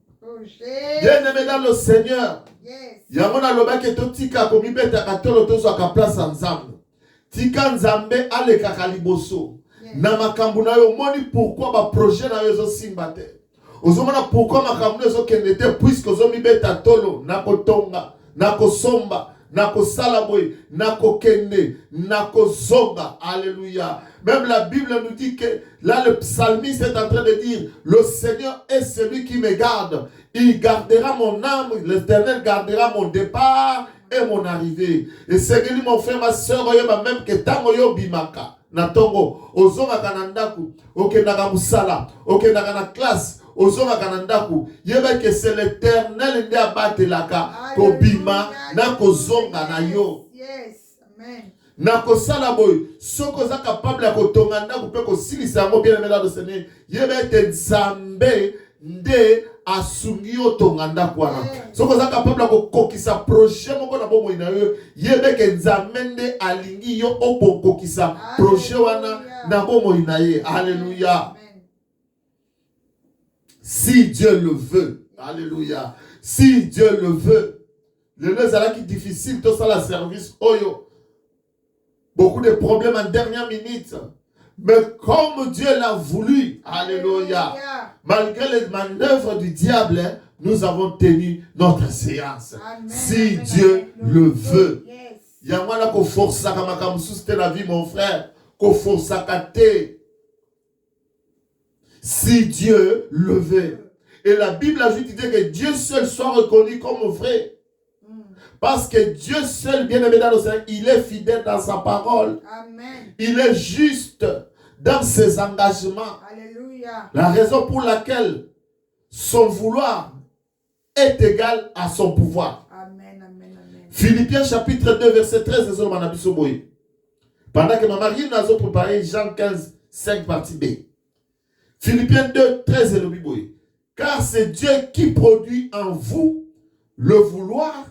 Bien-aimé dans le Seigneur. Yes. Yamona lobaki totika komibeta katolo tozo ka place ensemble. Tika Nzambe ale kakaliboso. Na makambu na yo moni pourquoi ba projet na yo zo simbate. Ozomona pourquoi makambu na zo kendete puisque ozo mibeta tolo na kotonga, na kosomba, na kosala boy, na kokende, na kozonga. Alléluia. Même la Bible nous dit que là le psalmiste est en train de dire le Seigneur est celui qui me garde. Il gardera mon âme, l'Éternel gardera mon départ et mon arrivée. Et c'est mon frère, ma soeur, même que tango yo bimaka, na tongo, ozonga kanandaku, okendaka musala, okendaka na classe, ozonga kanandaku, yeba que c'est l'Éternel nde abatelaka, ko bima, na kozonga na yo. Yes, amen. Na kosala boy, soko za capable ya kotonga ndaku pe ko silisa yango bien aimé dans le Seigneur, yeba te Nzambe nde asungi otonganda kwana soko za capable ko kokisa projet moko na bomo ina yo yebe ke Nzambe nde alingi yo okokisa projet wana na bomo ina ye. Alléluia. Si Dieu le veut. Alléluia. Si Dieu le veut. Le lezala qui difficile tout ça la service oyo. Beaucoup de problèmes en dernière minute. Mais comme Dieu l'a voulu, alléluia, malgré les manœuvres du diable, nous avons tenu notre séance. Amen. Si Dieu le veut. Il y a moi qui force à la vie, mon frère, qui force à cater. Si Dieu le veut. Et la Bible a juste dit que Dieu seul soit reconnu comme vrai. Parce que Dieu seul, bien aimé dans le Seigneur, il est fidèle dans sa parole. Amen. Il est juste dans ses engagements. Alléluia. La raison pour laquelle son vouloir est égal à son pouvoir. Amen, amen, amen. Philippiens chapitre 2, verset 13. Pendant que ma Marie nous a préparé Jean 15, 5 partie B. Philippiens 2, 13 et le Biboui. Car c'est Dieu qui produit en vous le vouloir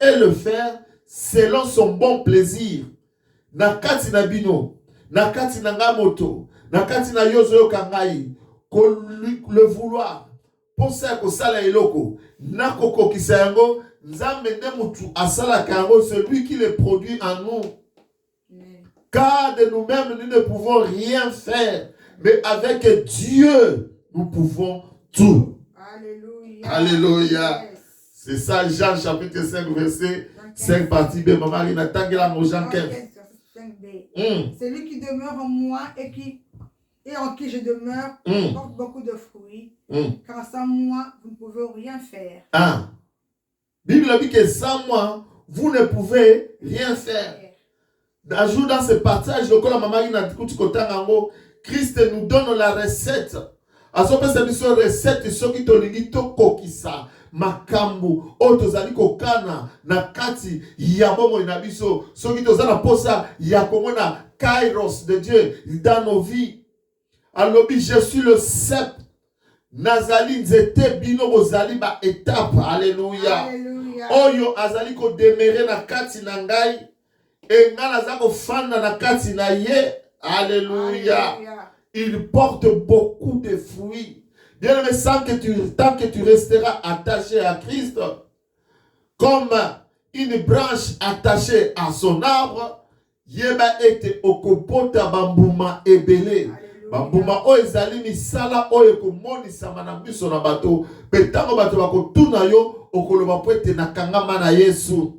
et le faire selon son bon plaisir. Nakati na bino, nakati na ngamoto, nakati na yozo kangai, le vouloir, pour ça que ça la eloko, nakoko kisayango, nzambe ne mutu asala kango, celui qui le produit en nous. Car de nous-mêmes, nous ne pouvons rien faire, mais avec Dieu, nous pouvons tout. Alléluia. Alléluia. Yes. C'est ça, Jean chapitre 5, verset 5 partie B. Maman, il a tangela mon Jean 15. Celui qui demeure en moi et en qui je demeure porte beaucoup de fruits. Car sans moi, vous ne pouvez rien faire. Ah. Bible dit que sans moi, vous ne pouvez rien faire. Un jour dans ce partage, le Christ nous donne la recette. À ce moment c'est une recette, ce qui te dit kokisa makambu otozali kokana na kati ya bomo na biso, ce qui tozana posa ya komona kairos de Dieu dans nos vies. Alors je suis le cep nazali nzete bino bozali ba étape. Alléluia. Oyo azali ko demeurer na kati na ngai et nga naza ko fanda na kati na ye. Alléluia. Il porte beaucoup de fruits. Bien aimé, tant que tu resteras attaché à Christ, comme une branche attachée à son arbre, yeba ete okopota bambuma ebele. Bambuma o ezali misala o ekomoni samana biso na bato. Petango bato bakotuna yo okoloba po ete nakangama na Yesu.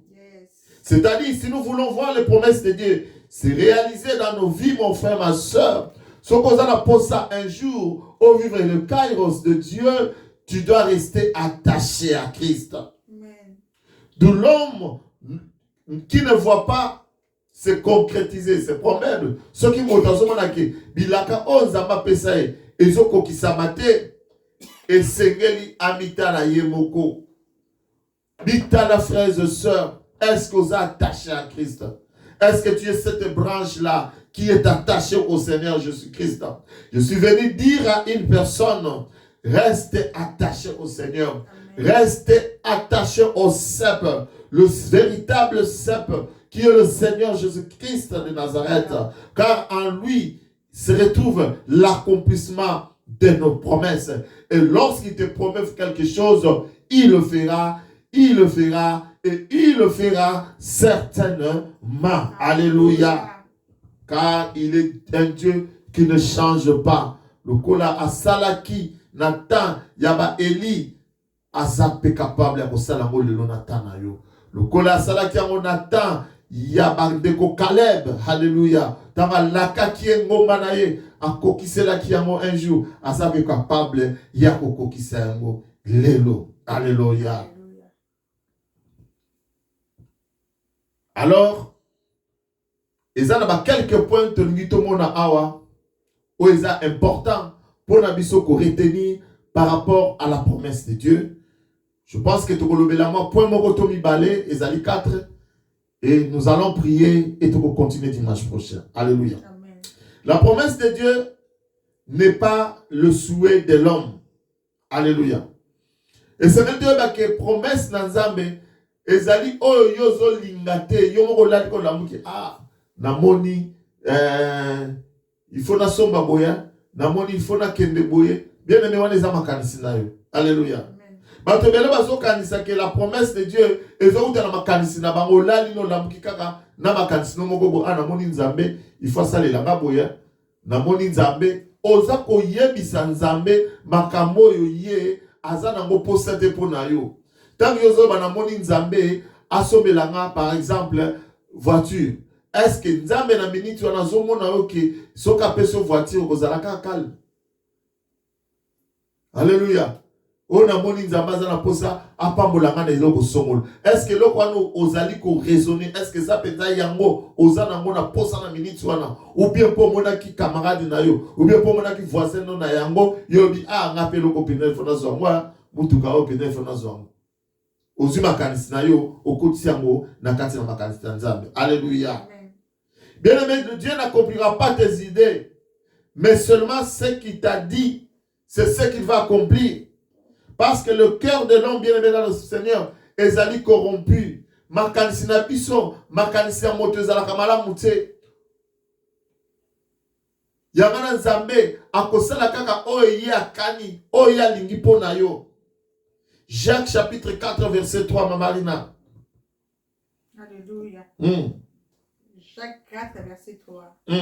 C'est-à-dire, si nous voulons voir les promesses de Dieu se réaliser dans nos vies, mon frère, ma soeur, ce qu'on a pour ça un jour, au vivre le kairos de Dieu, tu dois rester attaché à Christ. De l'homme qui ne voit pas se concrétiser, se promettre. Ce qui m'ont dit, bilaka onzamba pesae, ezoko kisamate, et sengeli amita la yemoko. Bita la frères et sœurs, est-ce que vous êtes attaché à Christ? Est-ce que tu es cette branche-là qui est attachée au Seigneur Jésus-Christ? Je suis venu dire à une personne, reste attaché au Seigneur. Reste attaché au cep, le véritable cep qui est le Seigneur Jésus-Christ de Nazareth. Car en lui se retrouve l'accomplissement de nos promesses. Et lorsqu'il te promet quelque chose, il le fera, il le fera, et il le fera certainement. Alléluia. Car il est un Dieu qui ne change pas. Le kola asalaki Nathan yaba Eli azape capable ya salamo le Nathan na yo. Le kola asalaki ya Nathan yaba ndeko Caleb. Alléluia. Tanga laka ki ngoma na ye akokisela ki yango un jour azape capable ya kokokisa yango lelo. Alléluia. Alors, il y a quelques points que nous avons important pour nous retenir par rapport à la promesse de Dieu. Je pense que tout le point Mokotomi Balé, Ezali 4, et nous allons prier et tout continuer dimanche prochain. Alléluia. Amen. La promesse de Dieu n'est pas le souhait de l'homme. Alléluia. Et c'est même Dieu qui promesse dans Zambé. Ezali oyo yozo lingate yomoko lati ko lamuki namoni il faut na somba boya namoni il faut na kende boye bien aimé wana eza makanisi na yo. Alléluia. Bato bele bazo kanisa que la promesse de Dieu ezouta na makanisi na bango lali no lamuki kaka na makanisi no moko bo namoni nzambe il faut salela nga boya namoni nzambe oza ko yebisa nzambe makambo yo ye azana ngo posete pona yo. Tant que vous avez nzambe asombelanga par exemple voiture. Est-ce que nzambe na minute wana zomona oke soka peso voiture kozalaka calme? Alléluia. On a moni nzambe za na posa apambolanga na eloko songolo. Est-ce que loko wana ozali ko raisonner? Est-ce que ça penza yango ozana ngona posa na minute wana ou bien pour mona ki camarade na yo ou bien pour mona ki voisin no na yango yobi ngape loko pinel fona zongwa mutuka o pinel fona zongwa. Ozuma kanisina yo okotisiango na kati na makanisi na Nzambe. Alléluia. Bien aimé, Dieu n'accomplira pas tes idées, mais seulement ce qu'il t'a dit, c'est ce qu'il va accomplir. Parce que le cœur de l'homme bien aimé dans le Seigneur est allé corrompu. Makanisi na biso, makanisi ya moto ezala kamala mute. Yamana Nzambe akosala kaka oye akani, oye alingi pona yo. Jacques chapitre 4 verset 3, ma Marina. Alléluia. Jacques 4 verset 3. Je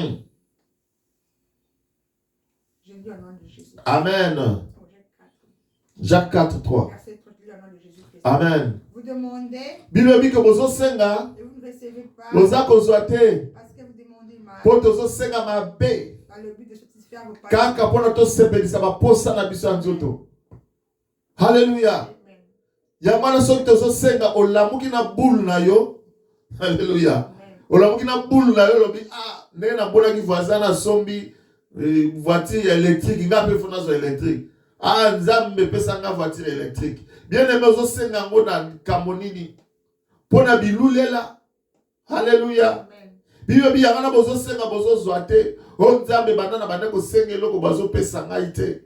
dis au nom de Jésus. Amen. Jacques 4 3. Verset 3, je dis au nom de Jésus-Christ. Amen. Vous demandez Bilobi que vous senga. et vous ne recevez pas. Parce que vous demandez mal. Pour te senga ma bé. Dans le but de satisfaire vos parents. Kaka pona to sepelisa ba posa na biso nzoto. Alléluia. Yamana soki tozo senga olamuki na boule na yo. Alléluia. Olamuki na boule na yo lobi ah ne na bola ki voisin na sombi voiture électrique ngape fona zo électrique. Ah nzambe pesa nga voiture électrique. Bien aimé zo senga ngo na kamonini. Pona bilulela. Alléluia. Biyo bi yangana bozo senga bozo zoate. O nzambe banana banako senga eloko bazo pesa ngai te.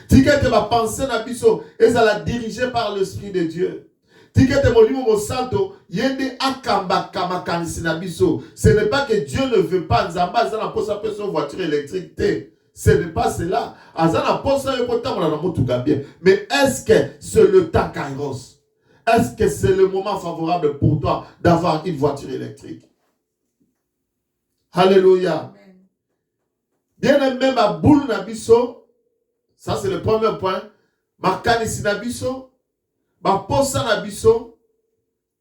Tikete ba penser na biso ezala dirigé par l'esprit de Dieu. Tikete molimo mo santo yende akamba kama kanisi na biso. Ce n'est pas que Dieu ne veut pas nzamba azana posa pesa voiture électrique te. Ce n'est pas cela. Azana posa yo potamona na mutuka bien. Mais est-ce que c'est le temps kairos? Est-ce que c'est le moment favorable pour toi d'avoir une voiture électrique? Alléluia. Bien aimé ma boule na biso. Ça c'est le premier point. Ma kanisi na biso. Ma posa na biso.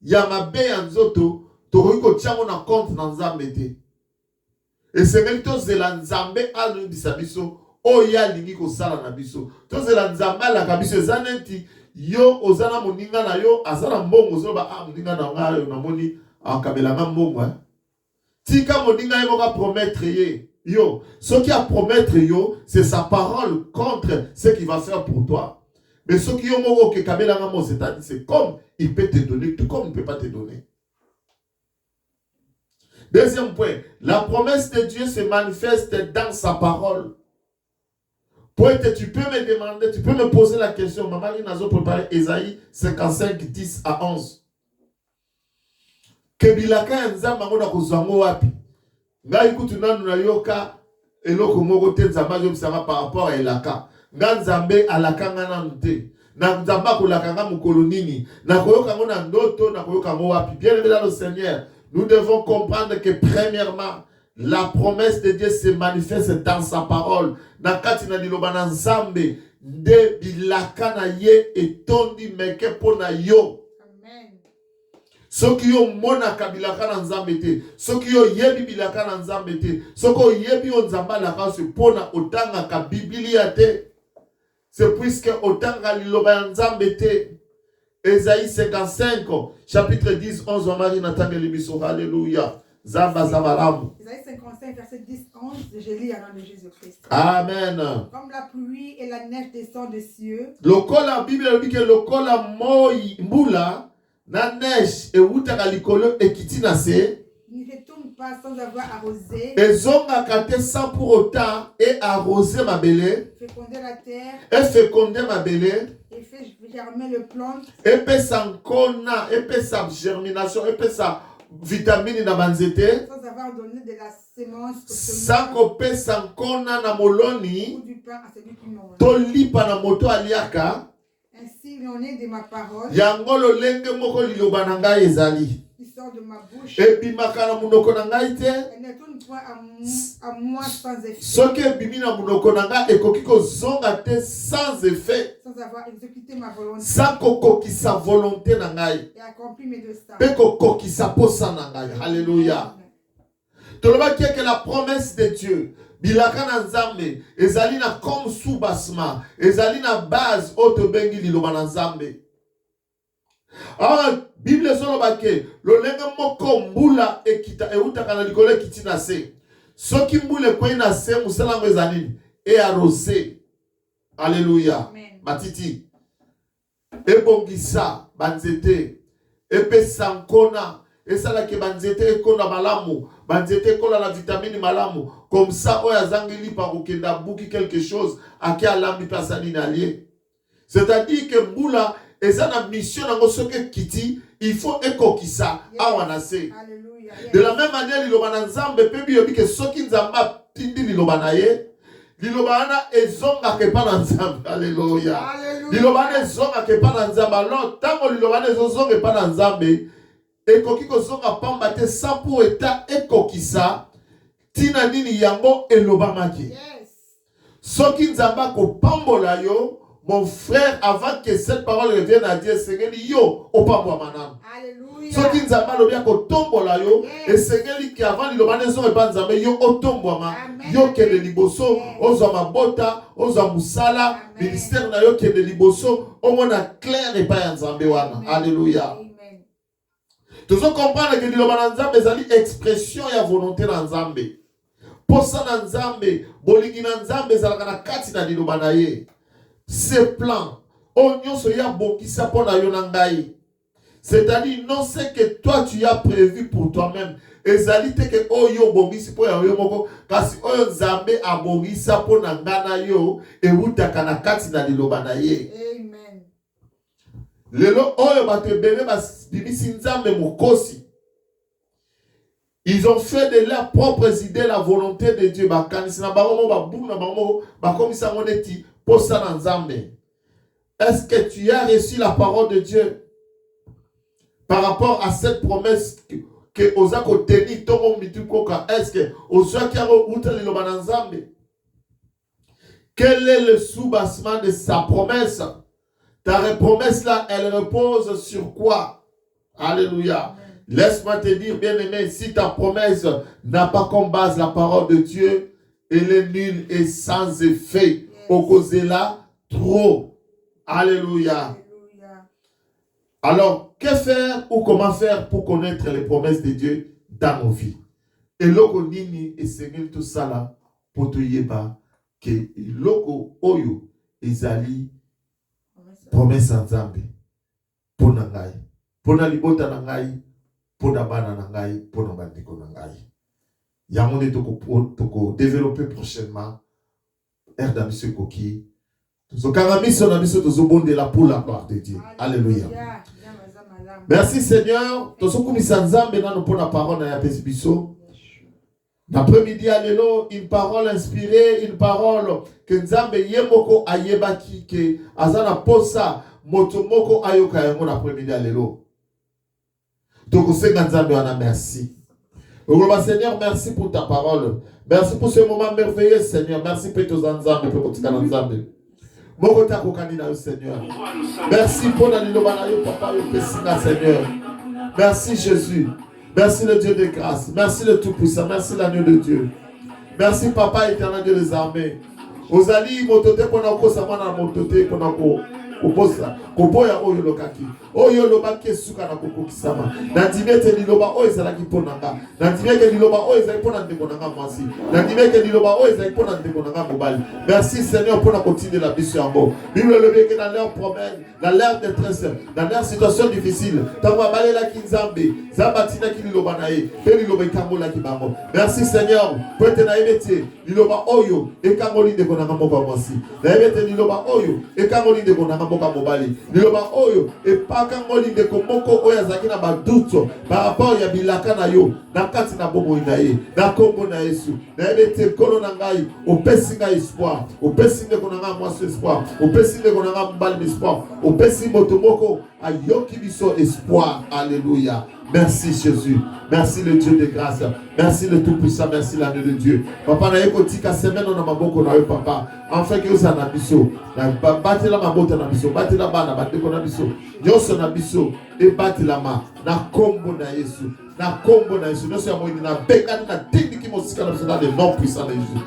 Ya mabe ya nzoto. Toroki kotiango na compte na nzambe te. Et c'est même tozela nzambe anu bisa biso. Oya lingi kosala na biso. Tozela nzambe la biso zanenti. Yo ozana moninga na yo. Azana mbongo zoba moninga na nga yo namoni. Akabela nga mbongo. Tika moninga yo moka promettre ye. Yo, ce qui a promettre yo, c'est sa parole contre ce qu'il va faire pour toi. Mais ce qui ont que Kabela Ngamo, c'est-à-dire, c'est comme il peut te donner, tout comme il ne peut pas te donner. Deuxième point, la promesse de Dieu se manifeste dans sa parole. Poète, tu peux me demander, tu peux me poser la question. Maman, il n'a pas préparé Ésaïe 55, 10 à 11. Kebilaka nzamba ngona kozango wapi? Nga ikutu nanu na yoka eloko moko te nzamba jo bisanga par rapport à elaka. Nga nzambe alaka nga nanu te. Na nzamba kolaka nga mukolo nini. Na koyoka ngo na ndoto na koyoka ngo wapi. Bien aimé dans le Seigneur, nous devons comprendre que premièrement, la promesse de Dieu se manifeste dans sa parole. Na kati na liloba na nzambe de bilaka na ye etondi meke pona yo. Soki yo mona kabilaka na nzambe te, soki yo yebi bilaka na nzambe te, soki yo yebi yo nzamba la ka se pona otanga ka Biblia te. C'est puisque otanga liloba ya nzambe te. Ésaïe 55, chapitre 10, 11, on marie natanga libiso, alléluia. Zamba zabalamu. Ésaïe 55, verset 10, 11, je lis au nom de Jésus-Christ. Amen. Comme la pluie et la neige descendent des cieux. Lokola Bible dit que lokola moi mbula na neige et wutaka likolo ekiti na se. Ne retourne pas sans avoir arrosé. Ezonga kate sans pour autant et arroser ma belé. Féconder la terre. Et féconder ma belé. Et fait germer le plant. Et puis sa kona, et puis sa germination, et puis sa vitamine na banzete. Sans avoir donné de la semence. Sans kope sa kona na moloni. Ou du pain à celui qui mange. Tolipa na moto aliaka. Ainsi il en est de ma parole. Yangolo lenge moko liloba na ngai ezali. Qui sort de ma bouche. Et puis makana munoko na ngai te. Elle ne tourne point à moi sans effet. Soki ebimi na munoko na ngai ekoki kozonga te sans effet. Sans avoir exécuté ma volonté. Sans kokokisa volonté na ngai. Et accompli mes desseins. Pe kokokisa posa na ngai. Alléluia. Tolobaki que la promesse de Dieu bilaka na nzambe ezali na comme sous-bassement, ezali na base oto bengi liloba na nzambe. Alors Bible solobake lolenge moko mbula ekita eutaka na likolo ekiti na se. Soki mbula ekwe na se musala ngo ezali e arrosé. Alléluia. Matiti ebongisa banzete epesa nkona esalaki banzete ekona malamu, banzete ekona la vitamine malamu. Comme ça, oyazangeli par okenda buki quelque chose aki alambi pasani na lié. C'est-à-dire que mbula eza na mission nango soke kiti, il faut ekokisa awanase. De la même manière liloba na nzambe pe biyobi ke soki nzamba tindi liloba na ye, liloba na ezonga ke pa na nzambe. Alléluia. Liloba na ezonga ke pa na nzambe. Alors tango liloba na ezonga pa na nzambe, ekoki kozonga pamba te sans pour état ekokisa tina nini yango elobamaki. Soki nzamba ko pambola yo, mon frère, avant que cette parole revienne à Dieu, sengeli yo opambo manam. Alléluia. Soki nzamba lobia ko tombola yo, et sengeli ki avant lilobane zo epa nzambe yo otombo ma, yo kende liboso, ozo mabota, ozo musala, ministère na yo kende liboso, omona clair epa ya nzambe wana. Alléluia. Tous comprendre que liloba nzambe ezali expression ya volonté na nzambe. Posa na nzambe, bolingi na nzambe ezalaka na kati na liloba na ye. Ce plan, nyonso ya bokisa pona yo na ngai. C'est-à-dire, non, c'est que toi tu as prévu pour toi-même. Ezali te ke oyo bongisi po ya yo moko, kasi oyo nzambe abongisa po na ngana yo, ewutaka na kati na liloba na ye. Amen. Lelo oyo bato ebele bimisi nzambe mokosi. Ils ont fait de leurs propres idées la volonté de Dieu. Est-ce que tu as reçu la parole de Dieu par rapport à cette promesse que Ozako teni tomo mitukoka? Est-ce que Ozaki a outre le bananzambe? Quel est le soubassement de sa promesse? Ta promesse là, elle repose sur quoi? Alléluia. Laisse-moi te dire, bien-aimé, si ta promesse n'a pas comme base la parole de Dieu, elle est nulle et sans effet. Au cause de là, trop. Alléluia. Alors, que faire ou comment faire pour connaître les promesses de Dieu dans nos vies? Et loko nini et seigneur tout ça là, pour te yeba, que loko oyo ezali promesse en Zambie. Pour nangai. Pour na libota nangai. Pour bana nangai, pour bandiko nangai. Yamone toko développer prochainement. Erda monsieur Koki. Tozo karamiso na biso tozo bondela pour la gloire de Dieu. Alléluia. Merci Seigneur. Tozo kumisa nzambe na no pour la parole na ya pesi biso. L'après-midi allélo, une parole inspirée, une parole que nzambe yemoko ayebaki ke azana posa motomoko ayoka yango l'après-midi allélo. Donc, merci. Seigneur, merci pour ta parole. Merci pour ce moment merveilleux, Seigneur. Merci pour tes ensembles, pour tes ensemble. Seigneur. Merci pour la papa, Seigneur. Merci Jésus. Merci le Dieu de grâce. Merci le Tout-Puissant. Merci l'agneau de Dieu. Merci Papa éternel Dieu des armées. Ozali motote pona ko samana motote pona ko koposa kopoya oyo lokaki oyo lobaki suka na kokokisama na dimete liloba oyo ezalaki ponanga na dimeke liloba oyo ezalaki pona ndeko nanga mwasi na dimeke liloba oyo ezalaki pona ndeko nanga mobali. Merci Seigneur pour la continuer la mission en haut. Bible le veut que dans leur promesse, dans leur détresse, dans leur situation difficile, tamba balela kinzambe zabatina ki liloba nae pe liloba ikangola ki bango. Merci Seigneur pour te na ebete liloba oyo ekangoli ndeko nanga moko mwasi na ebete liloba oyo ekangoli ndeko nanga moko mobali liloba oyo epakangoli ndeko moko oyo azaki na baduto par rapport ya bilaka na yo na kati na bomo na ye na kombo na Yesu na ebete kono na ngai opesi ngai espoir opesi ndeko nanga mwasi espoir opesi ndeko nanga mobali espoir opesi moto moko ayoki biso espoir. Alléluia. Merci Jésus. Merci le Dieu de grâce. Merci le Tout-Puissant. Merci l'agneau de Dieu. Papa na yeko tika semaine na maboko na yo papa. Enfin que ça na biso. Na bati la mabota na biso. Bati la bana bati ko na biso. Nyoso na biso e bati la ma na kombo na Yesu. Na kombo na Yesu. Nyoso ya moini na bekani na technique mosika na biso na le nom puissant de Jésus.